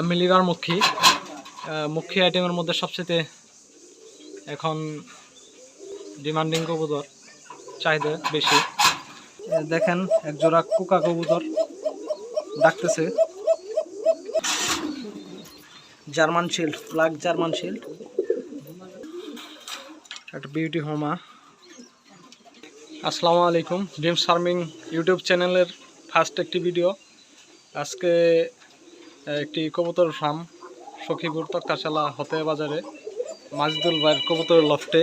মিলিবার মুখী মুখী আইটেমের মধ্যে সবচেয়ে এখন ডিমান্ডিং কবুতর, চাহিদা বেশি। দেখেন একজোড়া কুকা কবুতর ডাকতেছে, German shield, black German shield, একটা বিউটি হোমা। আসসালামু আলাইকুম, ড্রিমস ফার্মিং ইউটিউব চ্যানেলের ফার্স্ট একটি ভিডিও। আজকে একটি কবুতর ফার্ম সখীপুর তক্তাশালা হতে বাজারে মাজিদুল ভাইয়ের কবুতরের লফটে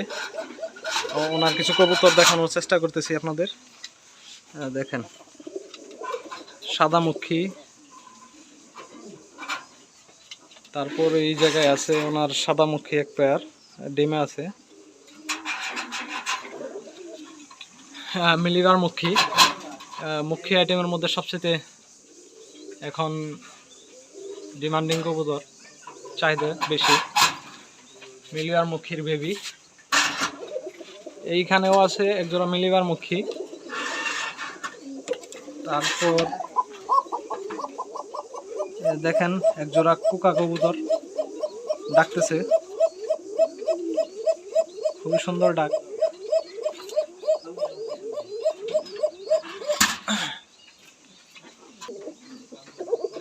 ওনার কিছু কবুতর দেখানোর চেষ্টা করতেছি আপনাদের। দেখেন সাদামুখী, তারপর এই জায়গায় আছে ওনার সাদামুখী এক পেয়ার ডিমে আছে। মিলিবার মুখী মুখী আইটেমের মধ্যে সবচেয়ে এখন ডিমান্ডিং কবুতর, চাহিদা বেশি। মিলিবার মুখীর বেবি এইখানেও আছে একজোড়া মিলিবার মুখী। তারপর দেখেন একজোড়া কুকা কবুতর ডাকতেছে, খুবই সুন্দর ডাক।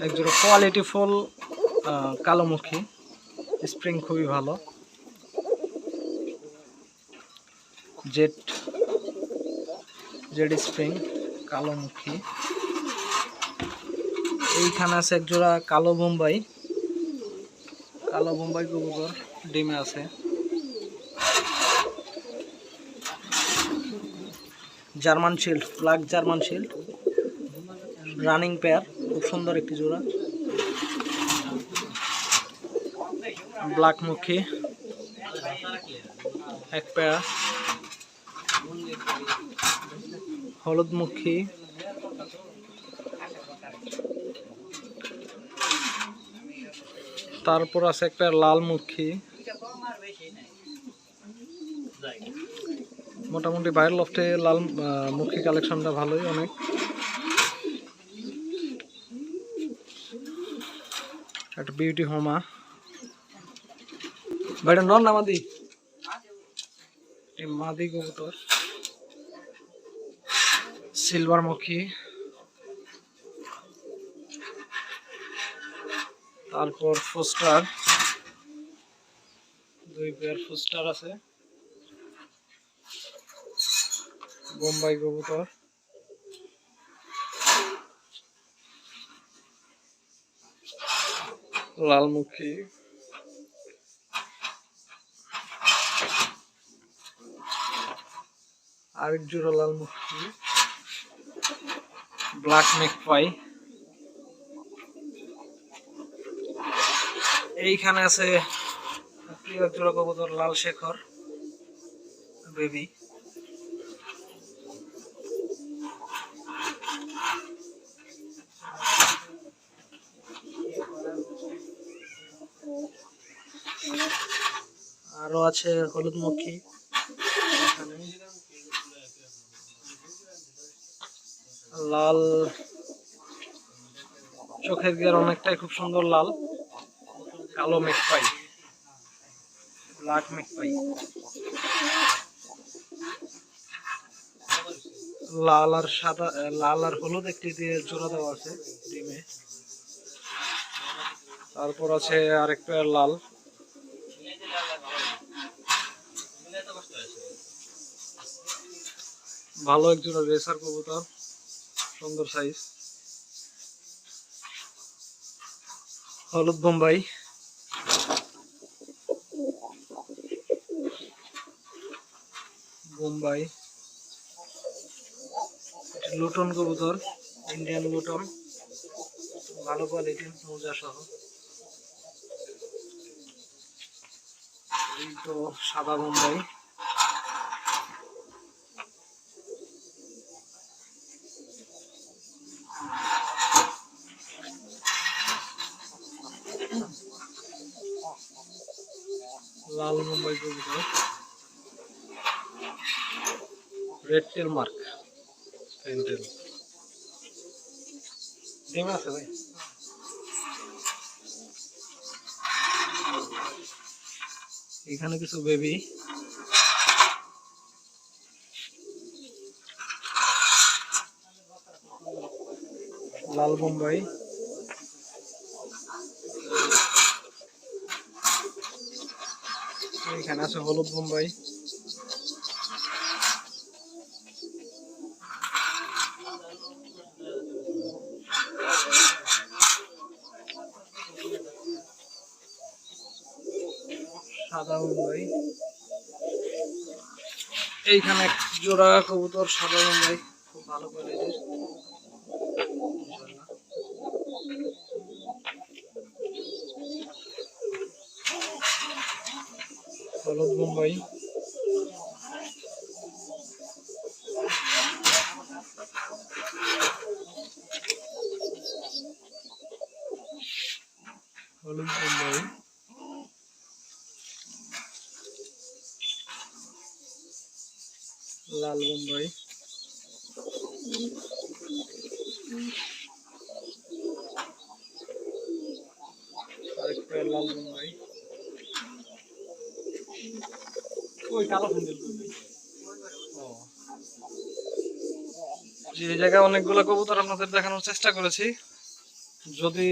একজোড়া কোয়ালিটি ফুল কালোমুখী, স্প্রিং খুবই ভালো, জেড স্প্রিং কালোমুখী। এইখানে আছে একজোড়া কালো বোম্বাই কবুতর ডিমে আছে। German shield, black German shield, running pair, খুব সুন্দর একটি জোড়া। ব্ল্যাক মুখী এক পেয়ার, হলুদ মুখী, তারপর আছে একটা লাল মুখী। মোটামুটি বাইরের লফটে লাল মুখী কালেকশনটা ভালোই অনেক। একটা বিউটি হোমা, বাইরে নর না মাদি? মাদি কবুতর। সিলভার মুখী, তারপর ফুস্টার, দুই পেয়ার ফুস্টার আছে। বোম্বাই কবুতর, লালমুখী, আরেক জোড়া লালমুখী, ব্ল্যাক মেকপাই। এইখানে আছে প্রিয় জোড়া কবুতর লাল শেখর বেবি। আরো আছে হলুদ মুখী, লাল চোখের গের অনেকটাই খুব সুন্দর লাল, কালো মেকপাই, ব্ল্যাক মেকপাই। লাল আর সাদা, লাল আর হলুদ একটি দিয়ে জোড়া দেওয়া আছে ডিমে। তারপর আছে আরেক পেয়ার লাল, ভালো এক জোড়া রেসার কবুতর, সুন্দর সাইজ। হলুদ বোম্বাই, লুটন কবুতর, ইন্ডিয়ান লুটন, ভালো কোয়ালিটির মোজা সহ। এই তো সাদা বোম্বাই, লাল বোম্বাই কবুতর, রেড টেল মার্ক, ডিম আছে ভাই। এখানে কিছু বেবি, লাল বোম্বাই, এখানে আছে হলুদ বোম্বাই, সাদা বোম্বাই, এইখানে এক জোড়া কবুতর সাদা বোম্বাই, খুব ভালো করে হলুদ বোম্বাই, হলুদ বোম্বাই, লাল বোম্বাই, আরেকটা লাল বোম্বাই, ওই কালো ফুন্ডেল। এই জায়গায় অনেকগুলো কবুতর আপনাদের দেখানোর চেষ্টা করেছি। যদি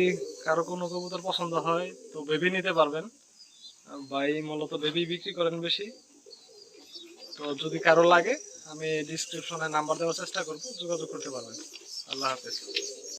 কারো কোনো কবুতর পছন্দ হয় তো বেবি নিতে পারবেন। ভাই মূলত বেবি বিক্রি করেন বেশি। তো যদি কারো লাগে আমি ডিসক্রিপশনে নাম্বার দেওয়ার চেষ্টা করব, যোগাযোগ করতে পারবেন। আল্লাহ হাফেজ।